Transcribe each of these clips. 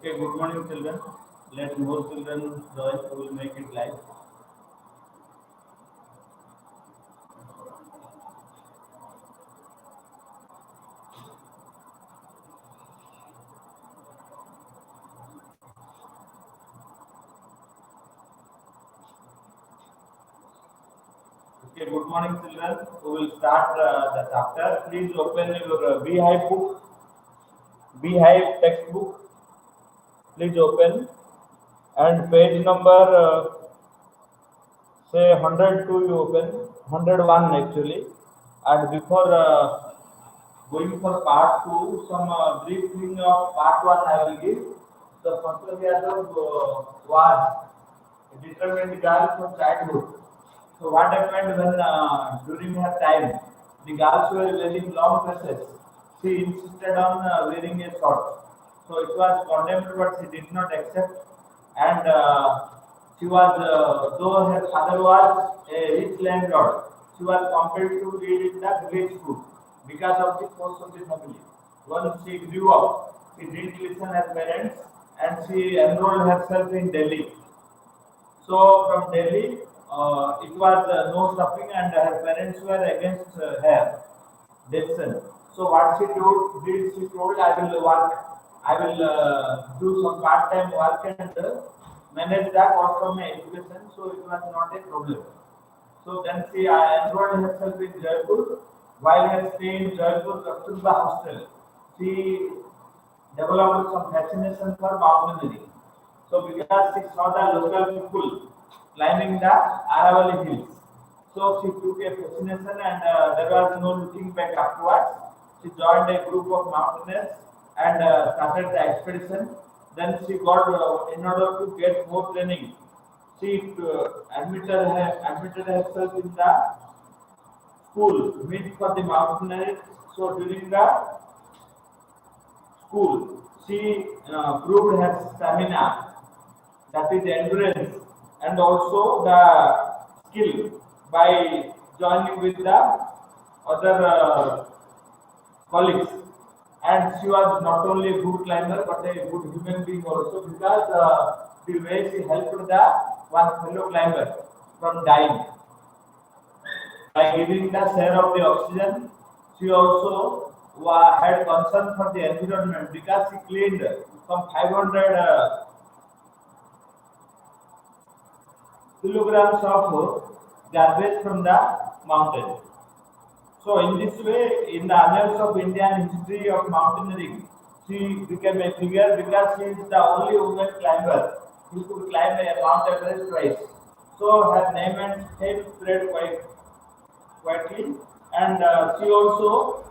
Okay, good morning, children. Let more children join. We will make it live. Okay, good morning, children. We will start the chapter. Please open your Beehive book, Beehive textbook. Please open and page number say 102 you open, 101 actually. And before going for part 2, some briefing of part 1 I will give. The Pankaj Yadav was a determined girl from childhood. So what happened when during her time the girls were wearing long dresses, she insisted on wearing a short. So it was condemned, but she did not accept, and she was though her father was a rich landlord, she was compelled to read in the village school because of the force of the family. Once she grew up, she didn't listen her parents, and she enrolled herself in Delhi. So from Delhi, it was no stopping, and her parents were against her decision. So what she did, she told, I will work, I will do some part-time work and manage the cost of my education. So it was not a problem. So then she enrolled herself in Jaipur. While her stay in Jaipur, Kasturba hostel, she developed some fascination for mountaineering. So because she saw the local people climbing the Aravalli hills, so she took a fascination, and there was no looking back afterwards. She joined a group of mountaineers and started the expedition. Then she got, in order to get more training, she admitted herself in the school meant for the mountaineers. So during the school, she proved her stamina, that is endurance, and also the skill by joining with the other colleagues. And she was not only a good climber but a good human being also, because the way she helped the one fellow climber from dying by giving the share of the oxygen. She also had concern for the environment because she cleaned some 500 kilograms of garbage from the mountain. So in this way, in the annals of Indian history of mountaineering, she became a figure because she is the only woman climber who could climb a Mount Everest twice. So her name and fame spread quite quietly, and she also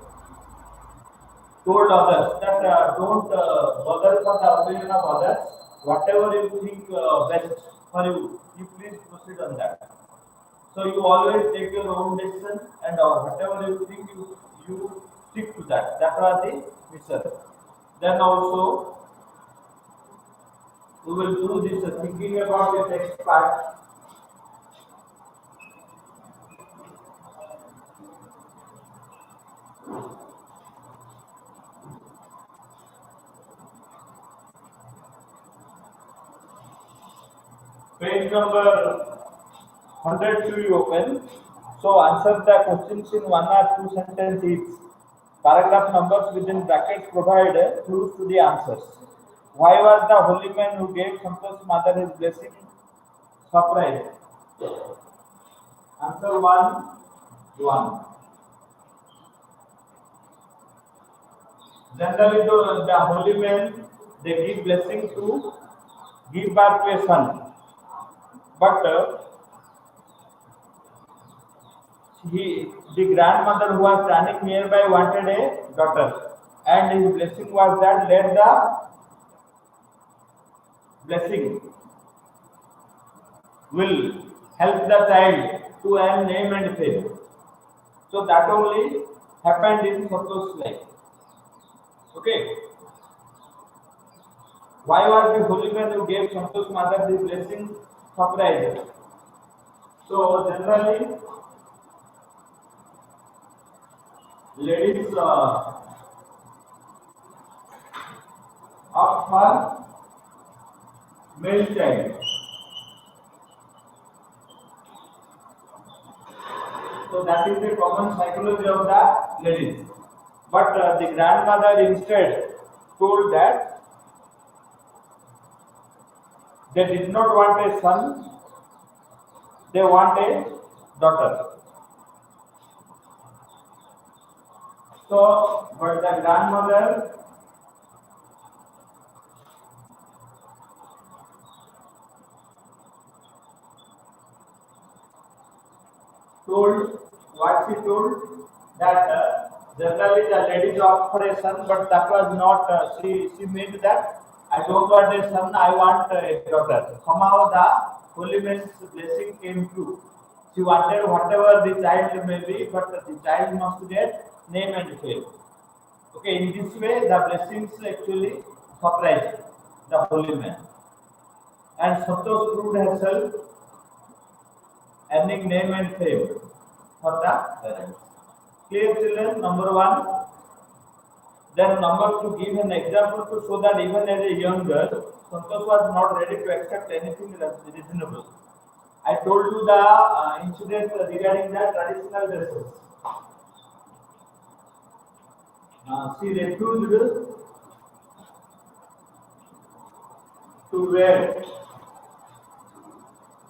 told others that don't bother for the opinion of others. Whatever you think best for you, you please proceed on that. So you always take your own decision, and whatever you think, you stick to that. That was the mission. Then also we will do this thinking about the text part. Page number 102 you open. So answer the questions in one or two sentences each. Paragraph numbers within brackets provide clues to the answers. Why was the holy man who gave Santosh mother his blessing surprised? Answer 1. Generally, the holy men, they give blessing to give birth to a son, but the grandmother who was standing nearby wanted a daughter, and his blessing was that let the blessing will help the child to earn name and fame. So that only happened in Santosh's life. Okay. Why was the holy man who gave Santosh's mother the blessing surprised? So generally, ladies opt for male child. So that is the common psychology of the ladies. But the grandmother instead told that they did not want a son, they want a daughter. So, but the grandmother told what she told that generally the ladies opt for a son, but that was not. She meant that I don't want a son, I want a daughter. Somehow the Holy Man's blessing came true. She wanted whatever the child may be, but the child must get name and fame. Okay, in this way the blessings actually surprised the Holy Man, and Santosh proved herself earning name and fame for the parents. Clear children, number one. Then number two, give an example to show that even as a young girl, Santosh was not ready to accept anything reasonable. I told you the incident regarding the traditional dresses. She refused to wear.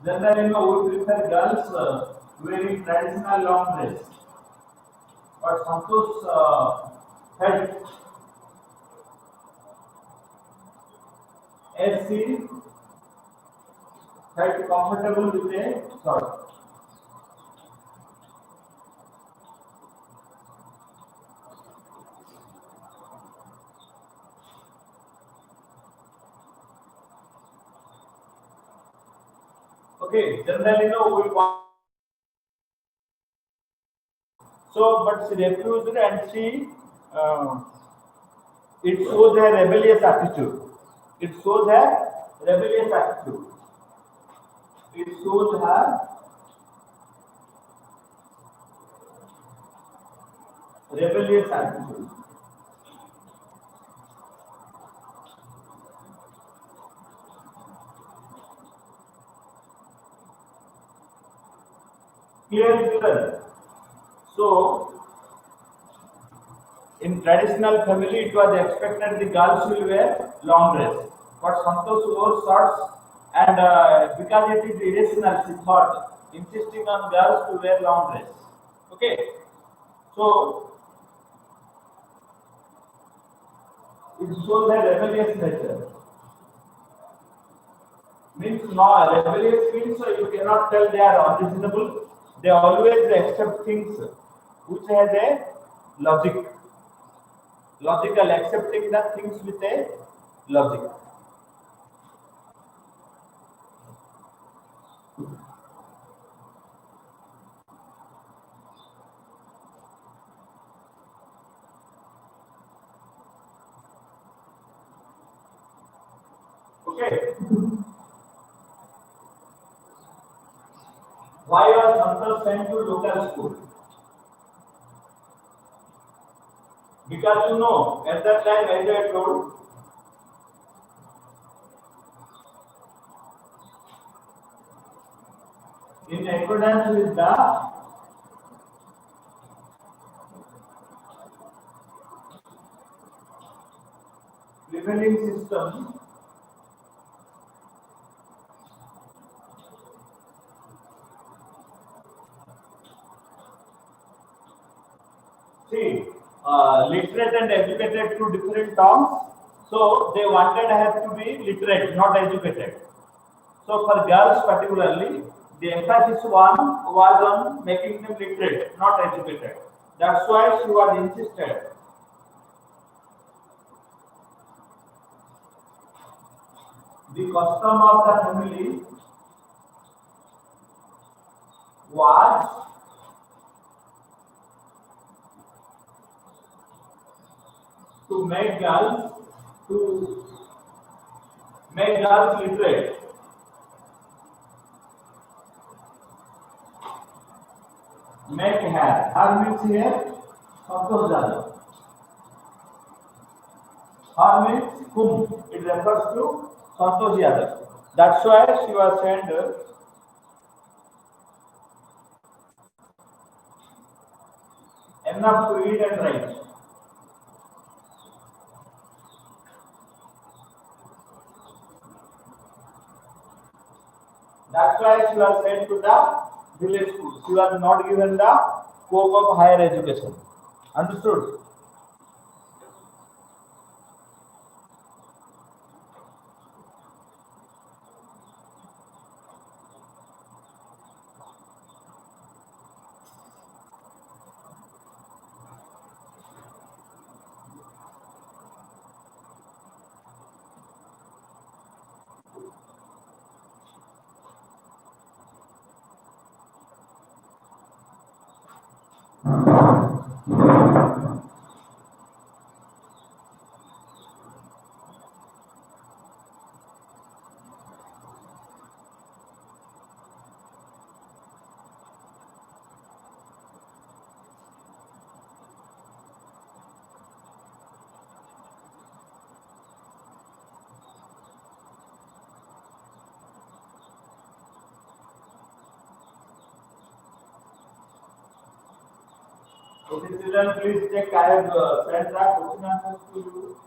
Generally, we prefer girls wearing traditional long dress. But Santosh felt as she felt comfortable with a short. Okay, generally, we want. So, but she refused and uh, it shows her rebellious attitude. It shows her rebellious attitude. It shows her rebellious attitude. Clear. So, in traditional family, it was expected the girls will wear long dress, but Santosh wore shorts, and because it is irrational, she thought insisting on girls to wear long dress. Okay, so it shows a rebellious nature. Means no, rebellious means you cannot tell they are unreasonable. They always accept things which has a logic. Logical, accepting the things with a logic. Okay. Why was Santosh sent to local school? Because at that time, as I told, in accordance with the prevailing system, see, literate and educated two different terms. So they wanted her to be literate, not educated. So for girls particularly, the emphasis one was on making them literate, not educated. That's why she was insisted. The custom of the family was to make girls literate. Make hair. Her means here Santosh Jadhav. Her means whom? It refers to Santosh Yadav. That's why she was sent enough to eat and write. That's why she was sent to the village school. She was not given the scope of higher education. Understood? Okay, children, please check. I have sent the question answers to you.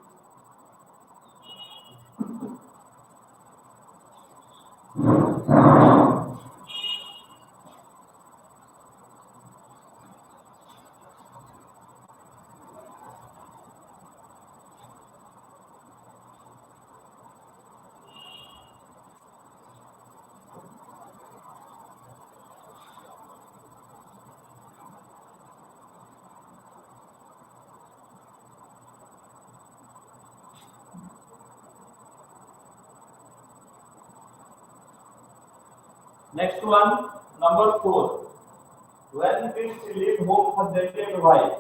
Next one, number 4. When did she leave home for Delhi and why?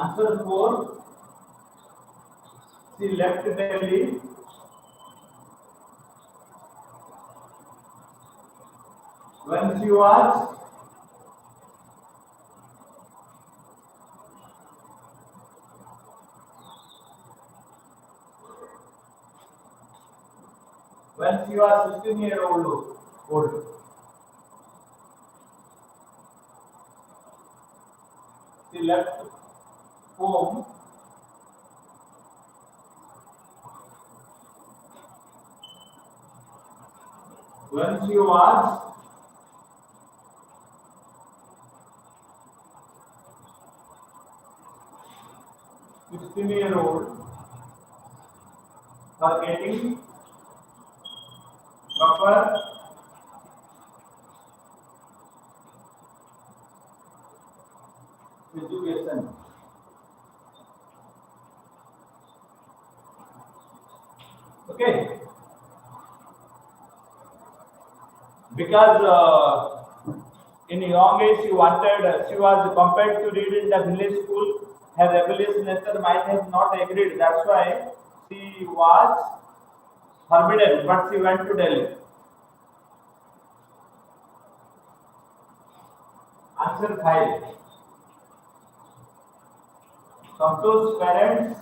Answer 4. She left Delhi when she was when she was 16-year-old. She left home when she was 16-year-old for getting proper education. Okay, because in young age she was compelled to read in the village school. Her rebellious nature might have not agreed. That's why she was forbidden, but she went to Delhi. Answer 5. Santosh's parents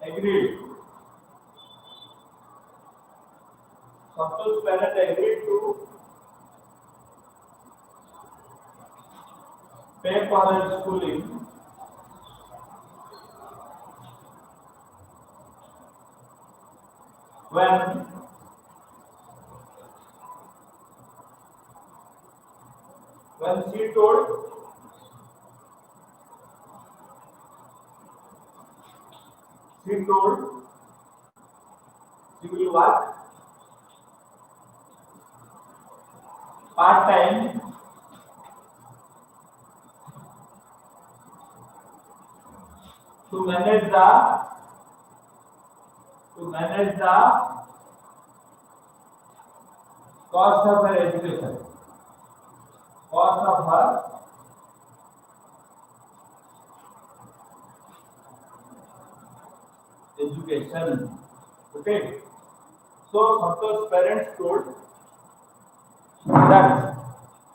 agreed. Santosh's parents agreed to pay for her schooling when she told she will work part time to manage the cost of her education. Cost of her education. Okay. So Santosh's parents told that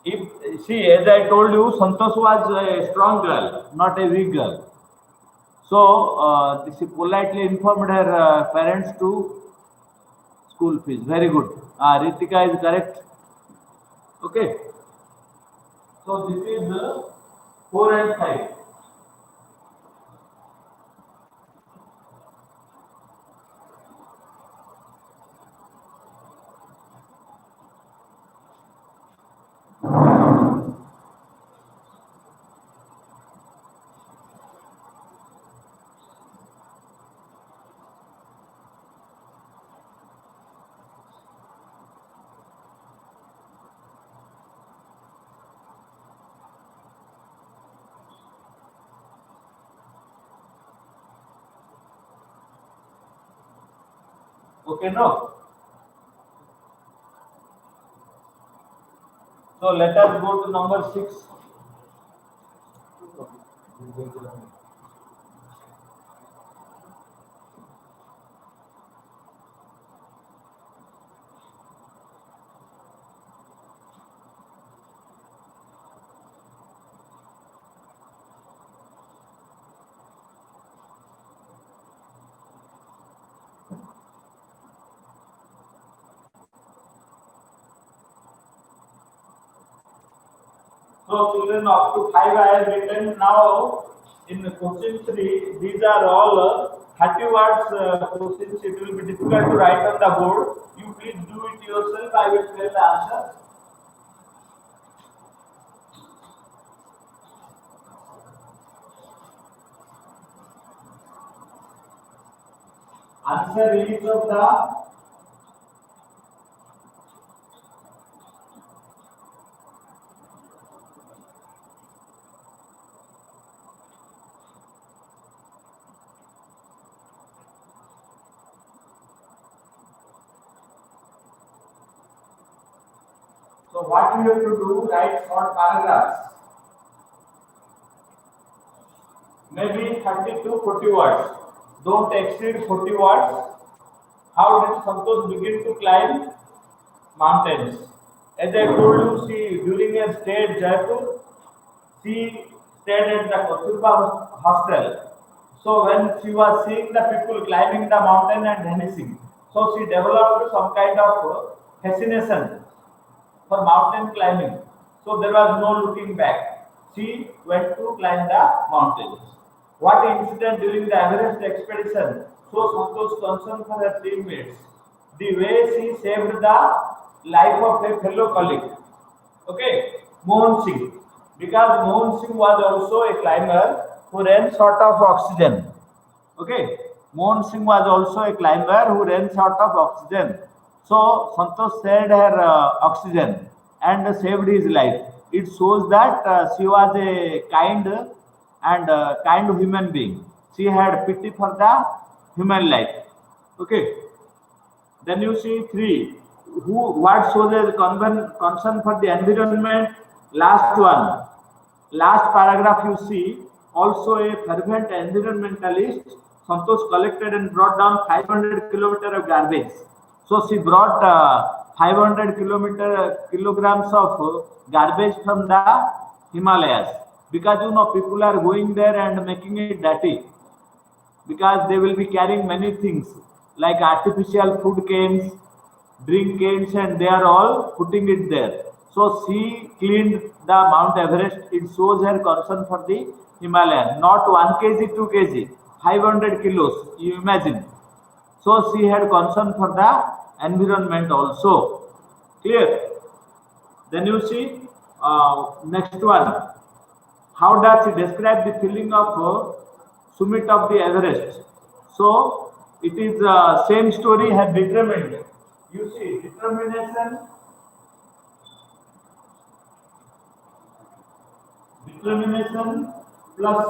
if See, as I told you, Santosh was a strong girl, not a weak girl. So she politely informed her parents to school fees. Very good. Ritika is correct. Okay. So this is 4 and 5. Okay, no. So let us go to number 6. So children up to 5 I have written. Now in question 3, these are all 30 words questions. It will be difficult to write on the board. You please do it yourself. I will tell the answer. Answer each of the So what you have to do, write short paragraphs. Maybe 30 to 40 words. Don't exceed 40 words. How did Santosh begin to climb mountains? As I told you, she during a stay at Jaipur, she stayed at the Kasturba hostel. So when she was seeing the people climbing the mountain and vanishing, so she developed some kind of fascination for mountain climbing. So there was no looking back. She went to climb the mountains. What incident during the Everest expedition shows Santosh's concern for her teammates? The way she saved the life of a fellow colleague. Okay, Mohan Singh. Because Mohan Singh was also a climber who ran short of oxygen. Okay, Mohan Singh was also a climber who ran short of oxygen. So Santosh saved her oxygen and saved his life. It shows that she was a kind human being. She had pity for the human life. Okay. Then you see 3. What shows as concern for the environment? Last one. Last paragraph you see. Also a fervent environmentalist, Santosh collected and brought down 500 kilometers of garbage. So she brought 500 kilograms of garbage from the Himalayas, because people are going there and making it dirty, because they will be carrying many things like artificial food cans, drink cans, and they are all putting it there. So she cleaned the Mount Everest. It shows her concern for the Himalayan, not 1 kg, 2 kg, 500 kilos. You imagine. So she had concern for the environment also. Clear? Then you see next one. How does she describe the feeling of summit of the Everest? So it is same story, had determined. You see, determination plus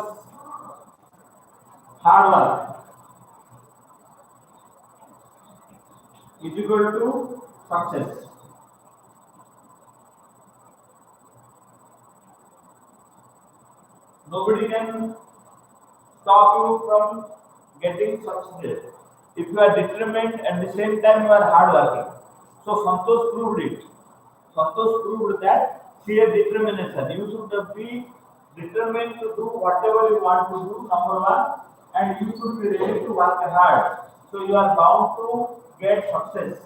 hard work is equal to success. Nobody can stop you from getting success if you are determined and at the same time you are hard working. So Santosh proved it. Santosh proved that See a determination. You should be determined to do whatever you want to do, number one, and you should be ready to work hard. So you are bound to get success.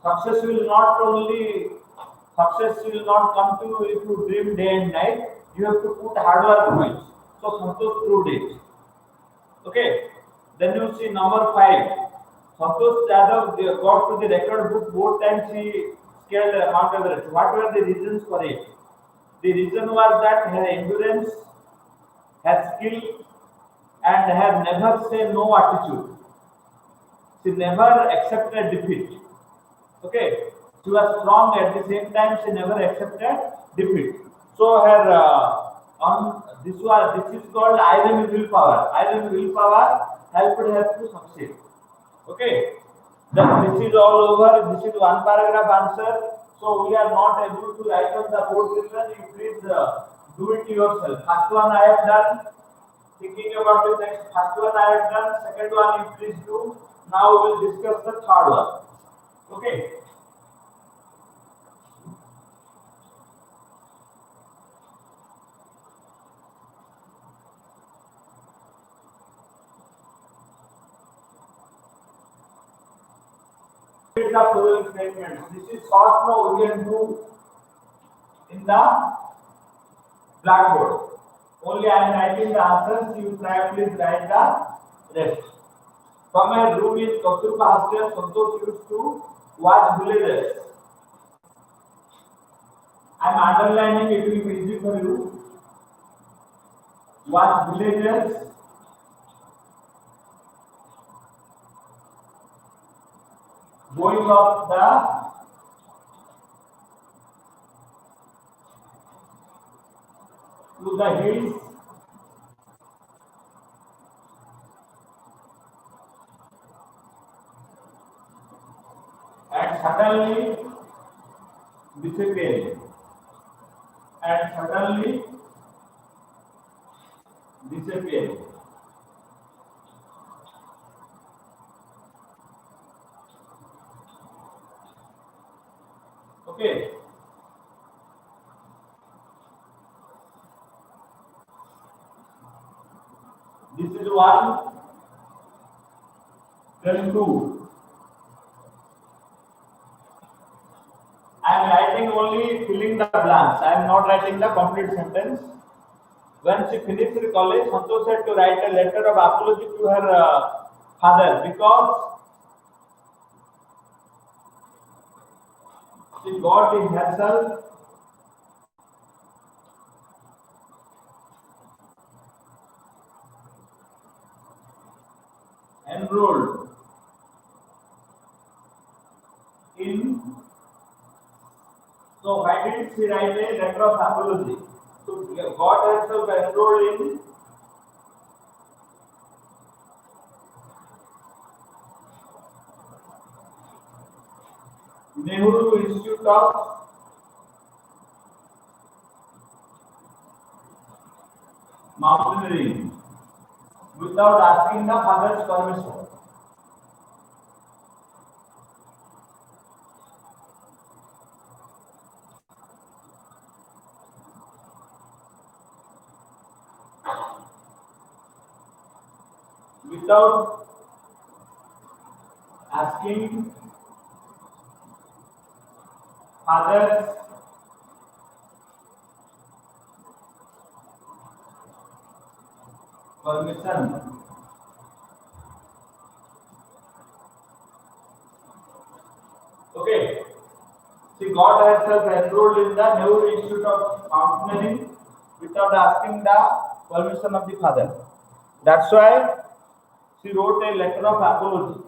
Success will not only success will not come to you if you dream day and night. You have to put hard work to it. So Santosh proved it. Okay. Then you see number five. Santosh Yadav got to the record book both times he scaled Mount Everest. What were the reasons for it? The reason was that her endurance, her skill, and her never say no attitude. She never accepted defeat. Okay, she was strong at the same time. She never accepted defeat. So her on this is called iron willpower. Iron willpower helped her to succeed. Okay, then this is all over. This is one paragraph answer. So we are not able to write on the board children. You please do it yourself. First one I have done. Thinking about the next. First one I have done. Second one you please do. Now we will discuss the third one. Okay. The following statements. This is short now we can do in the blackboard. Only I am writing the answers. You try please write the rest. From a room in Kasturba hostel, Santosh used to watch villagers. I am underlining it will be easy for you. Watch villagers going up to the hills and suddenly disappearing. Okay. This is one. Then two. I am writing only filling the blanks. I am not writing the complete sentence. When she finished her college, Santosh had to write a letter of apology to her father because she got in herself enrolled in. So why did she write a letter of apology? So got herself enrolled in Nehru Institute of Mountaineering without asking the father's permission. Without asking father's permission. Okay. She got herself enrolled in the Nehru Institute of Mountaineering without asking the permission of the father. That's why she wrote a letter of apology.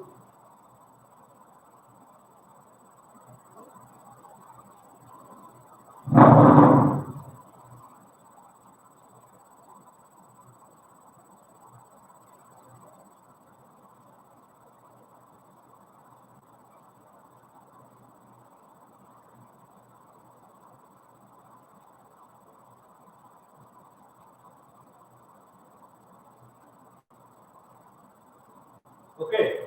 Okay.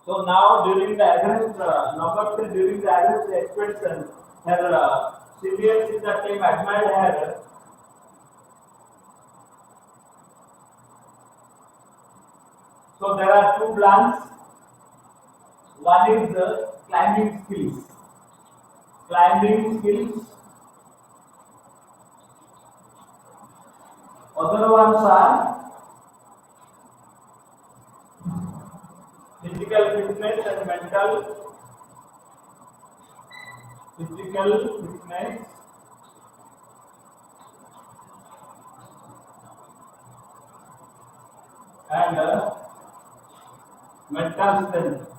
So now during the address, number three, during the address expansion, her seniors in the team admired her. So there are two plans. One is climbing skills. Climbing skills. Other ones are physical fitness and mental. Physical fitness and mental strength.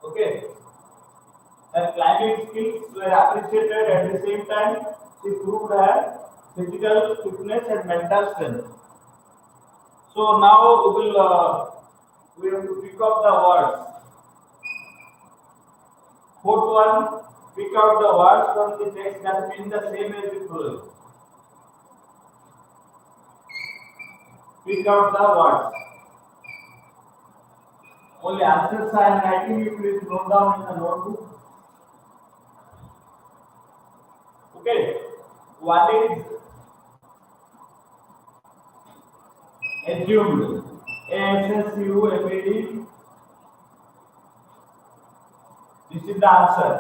Okay. Her climbing skills were appreciated at the same time. She proved her physical fitness and mental strength. So now we have to pick up the words. Fourth one, pick out the words from the text that mean the same as the following. Pick out the words. Only answers I am writing, you please note down in the notebook. Okay. One is assumed. ASSUMED. This is the answer.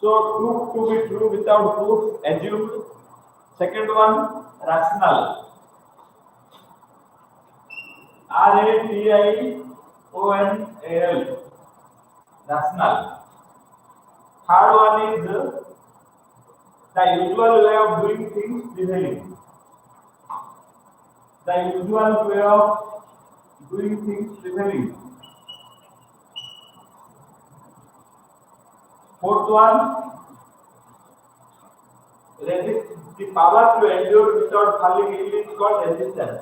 So proved to be true without proof, assumed. Second one, rational. RATIONAL. Rational. Third one is the usual way of doing things prevailing. The usual way of doing things prevailing. Fourth one, resist. The power to endure without falling ill is called resistance.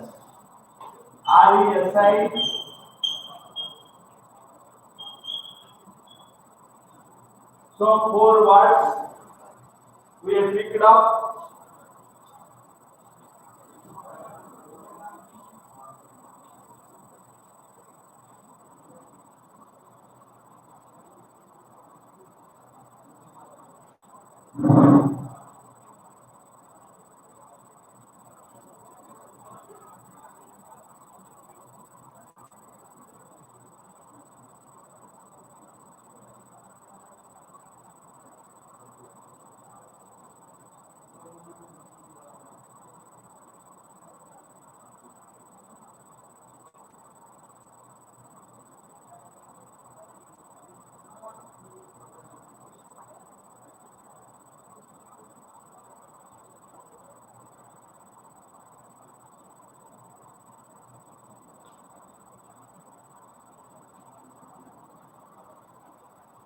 RESI. So 4 words we have picked up.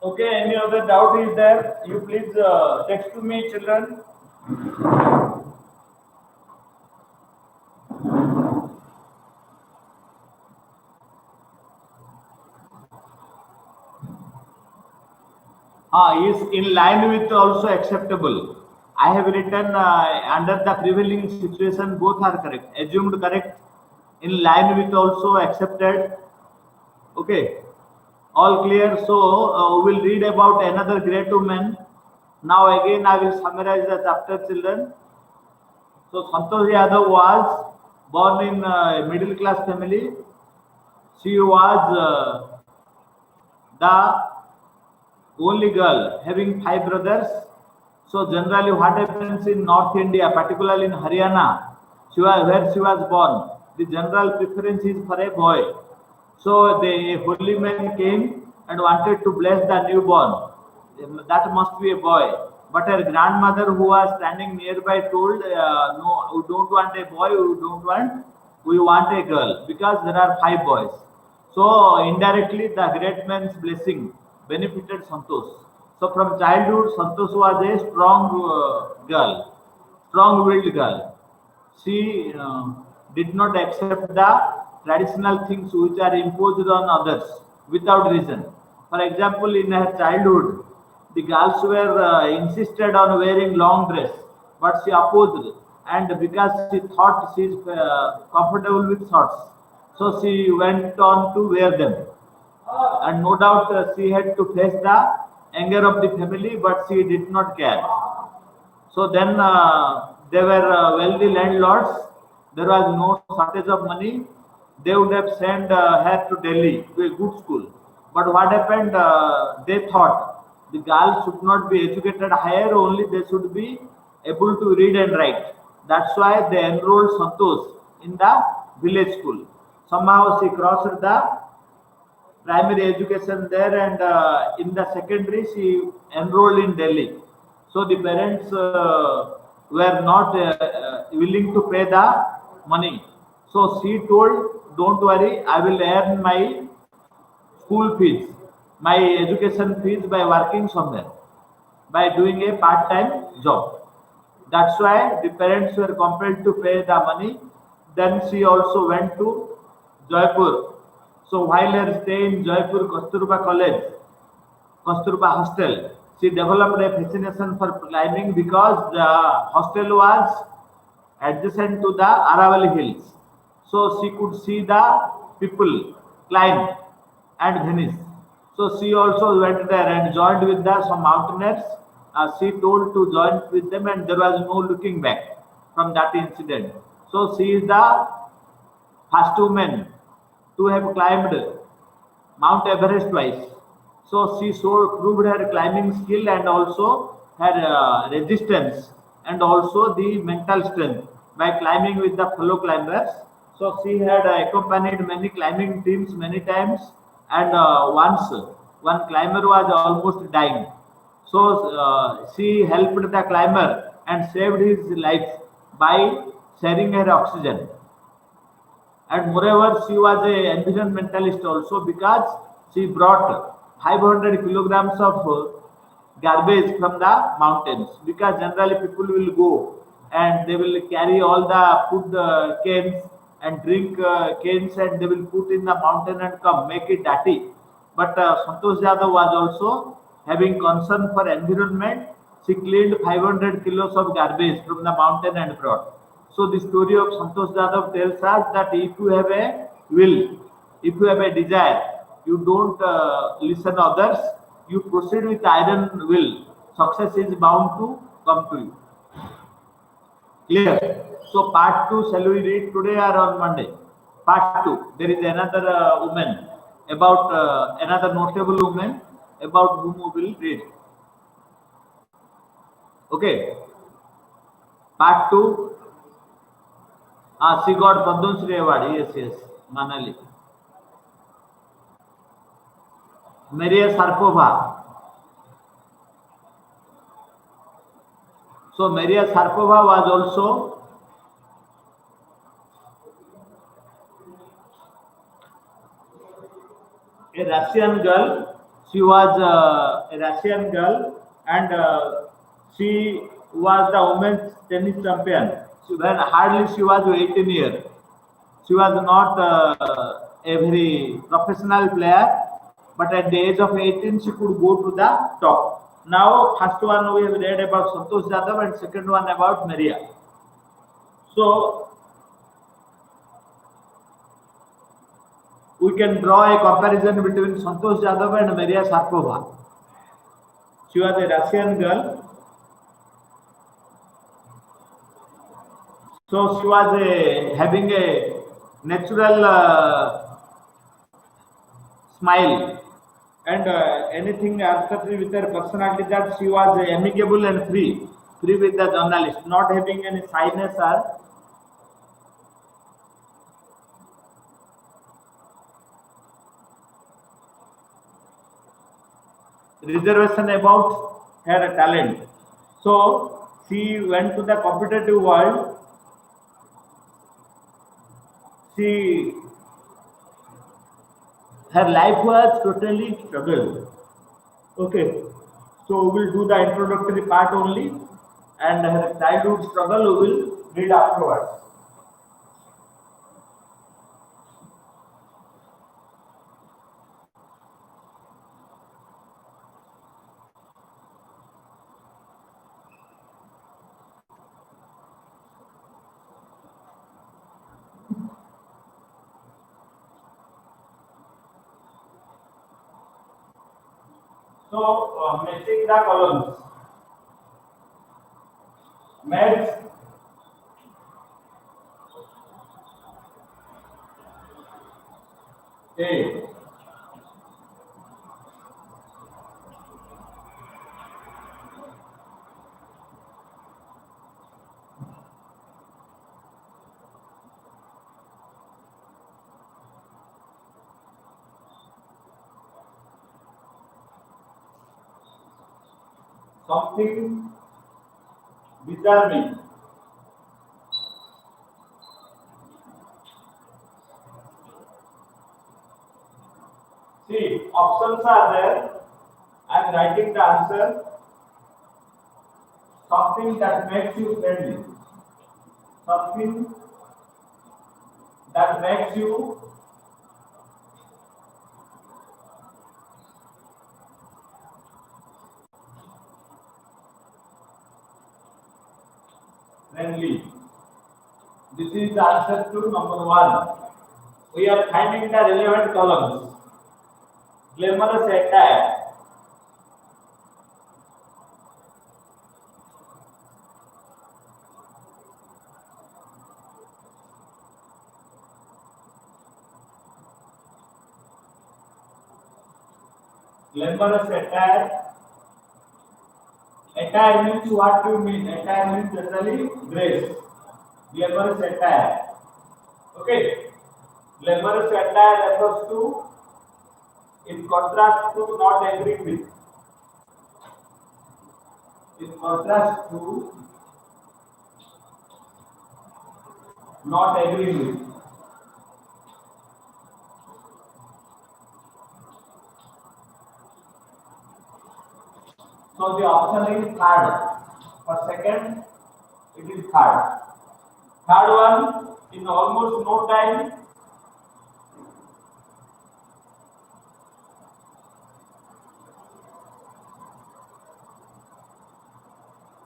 Okay, any other doubt is there? You please text to me, children. Is in line with also acceptable. I have written under the prevailing situation, both are correct. Assumed correct. In line with also accepted. Okay. All clear. So we will read about another great woman. Now again I will summarize the chapter, children. So Santosh Yadav was born in a middle class family. She was the only girl having 5 brothers. So generally what happens in North India, particularly in Haryana, where she was born, the general preference is for a boy. So the holy man came and wanted to bless the newborn. That must be a boy. But her grandmother, who was standing nearby, told, no, we don't want a boy, we want a girl, because there are 5 boys. So indirectly the great man's blessing benefited Santosh. So from childhood, Santosh was a strong-willed girl. She did not accept the traditional things which are imposed on others without reason. For example, in her childhood, the girls were insisted on wearing long dress. but she opposed, and because she thought she is comfortable with shorts, so she went on to wear them. And no doubt she had to face the anger of the family, but she did not care. So then they were wealthy landlords. There was no shortage of money. They would have sent her to Delhi to a good school. But what happened? They thought the girls should not be educated higher, only they should be able to read and write. That's why they enrolled Santosh in the village school. Somehow she crossed the primary education there, and in the secondary she enrolled in Delhi. So the parents were not willing to pay the money. So she told, don't worry, I will earn my school fees, my education fees by working somewhere, by doing a part-time job. That's why the parents were compelled to pay the money. Then she also went to Jaipur. So while her stay in Jaipur Kasturba College, Kasturba Hostel, she developed a fascination for climbing because the hostel was adjacent to the Aravalli Hills. So she could see the people climb and Venice. So she also went there and joined with the some mountaineers. She told to join with them, and there was no looking back from that incident. So she is the first woman to have climbed Mount Everest twice. So she proved her climbing skill and also her resistance and also the mental strength by climbing with the fellow climbers. So she had accompanied many climbing teams many times, and once one climber was almost dying. So she helped the climber and saved his life by sharing her oxygen. And moreover, she was a environmentalist also because she brought 500 kilograms of garbage from the mountains, because generally people will go and they will carry all the food cans and drink cans, and they will put in the mountain and come make it dirty. But Santosh Yadav was also having concern for environment. She cleaned 500 kilos of garbage from the mountain and brought. So the story of Santosh Yadav tells us that if you have a will, if you have a desire, you don't listen others, you proceed with iron will, success is bound to come to you. Clear? So part 2, shall we read today or on Monday? Part 2, there is another woman, about another notable woman about whom we will read. Okay. Part 2, she got Padma Shri Award. Yes, Manali. Maria Sharapova. So Maria Sharapova was also a Russian girl. She was a Russian girl, and she was the women's tennis champion. When hardly she was 18 years. She was not a very professional player, but at the age of 18, she could go to the top. Now, first one we have read about Santosh Yadav, and second one about Maria. So, we can draw a comparison between Santosh Yadav and Maria Sharapova. She was a Russian girl. So she was having a natural smile, and anything ancestry with her personality, that she was amicable and free with the journalist, not having any shyness or reservation about her talent. So she went to the competitive world. Her life was totally struggle. Okay, so we will do the introductory part only, and her childhood struggle we will read afterwards. So matching the columns. Match A. Something disarming. See, options are there. I am writing the answer. Something that makes you friendly. Something that makes you friendly. This is the answer to number one. We are finding the relevant columns. Glamorous attire. Glamorous attire. Attire means what do you mean? Attire means generally dress. Glamorous attire. Okay. Glamorous attire refers to, in contrast to, not agreeing with. In contrast to, not agreeing with. So the option is third. For second, it is third. Third one, in almost no time,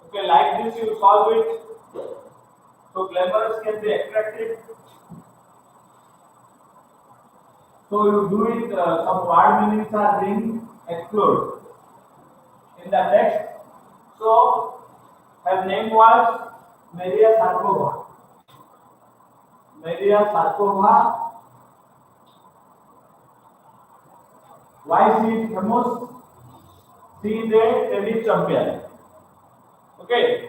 okay, like this you solve it. So glamorous can be attractive. So you do it, some word meanings are being explored in the text. So her name was Maria Sharapova. Maria Sharapova. Why she is famous? She is a tennis champion. Okay.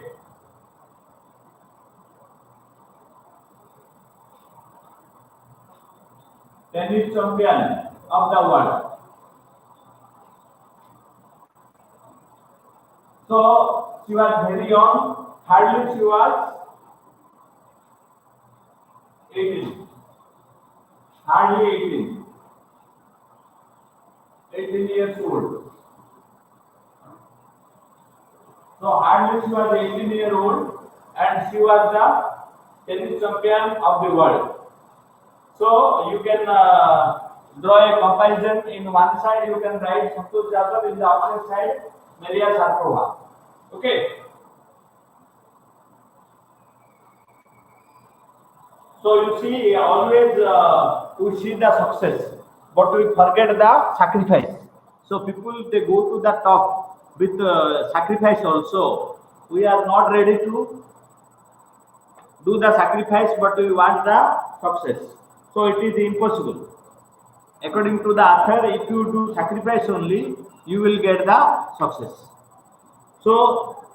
Tennis champion of the world. So she was very young. Hardly she was 18. Hardly 18. 18 years old. So hardly she was 18-year-old and she was the tennis champion of the world. So you can draw a comparison. In one side you can write Santosh Jadhav, in the opposite side Maria Sharapova. Okay. So you see, always we see the success, but we forget the sacrifice. So people, they go to the top with sacrifice also. We are not ready to do the sacrifice, but we want the success. So it is impossible. According to the author, if you do sacrifice only, you will get the success. So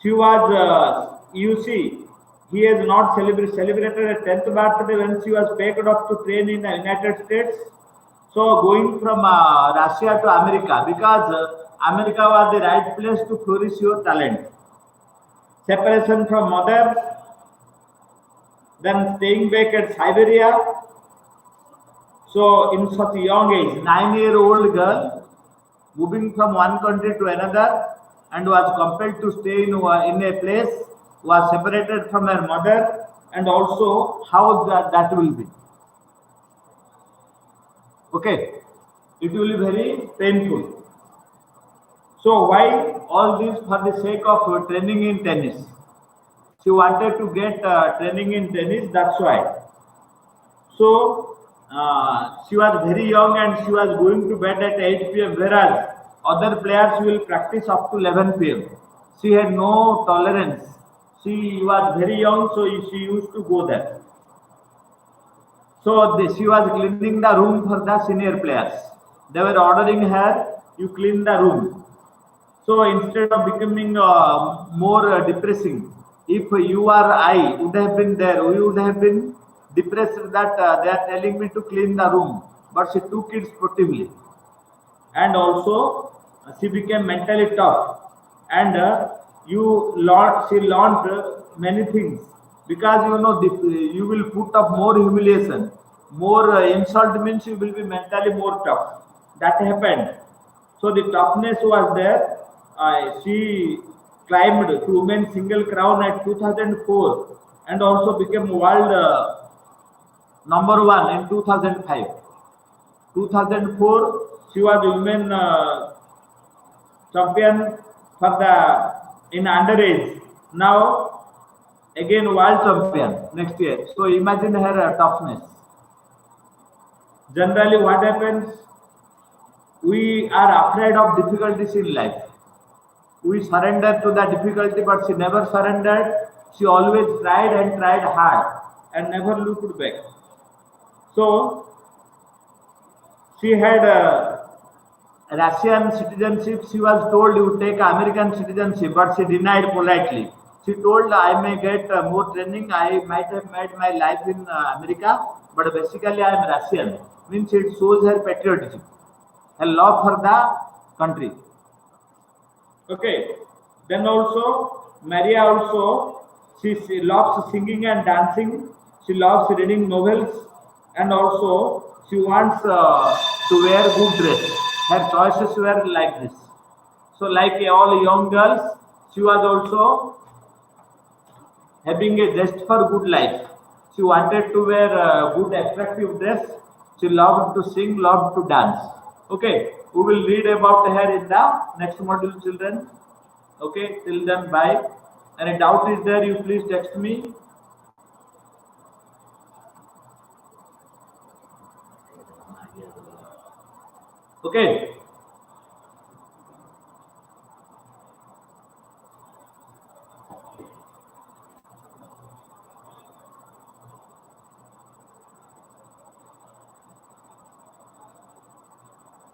she was, you see, he has not celebrated her 10th birthday when she was packed up to train in the United States. So going from Russia to America, because America was the right place to flourish your talent. Separation from mother, then staying back at Siberia. So in such a young age, 9-year-old girl moving from one country to another and was compelled to stay in a place, was separated from her mother, and also how that will be. Okay, it will be very painful. So why all this? For the sake of training in tennis. She wanted to get training in tennis, that's why. So she was very young and she was going to bed at 8 p.m. Whereas Other players will practice up to 11 p.m. She had no tolerance. She was very young, so she used to go there. So she was cleaning the room for the senior players. They were ordering her, you clean the room. So instead of becoming more depressing, if you or I would have been there, we would have been depressed that they are telling me to clean the room. But she took it sportively. And also she became mentally tough. And she learned many things, because you will put up more humiliation, more insult means you will be mentally more tough. That happened. So the toughness was there. She climbed to women's single crown at 2004 and also became world number one in 2005. 2004 she was women champion for the in underage. Now again world champion next year. So imagine her toughness. Generally what happens, we are afraid of difficulties in life. We surrender to the difficulty, but she never surrendered. She always tried and tried hard and never looked back. So she had Russian citizenship. She was told you take American citizenship, but she denied politely. She told I may get more training. I might have made my life in America, but basically I am Russian. Means it shows her patriotism, her love for the country. Okay. Then also Maria also she loves singing and dancing. She loves reading novels, and also she wants to wear good dress. Her choices were like this. So like all young girls, she was also having a zest for good life. She wanted to wear good attractive dress. She loved to sing, loved to dance. Okay, we will read about her in the next module, children. Okay, till then, bye. Any doubt is there, you please text me. Okay.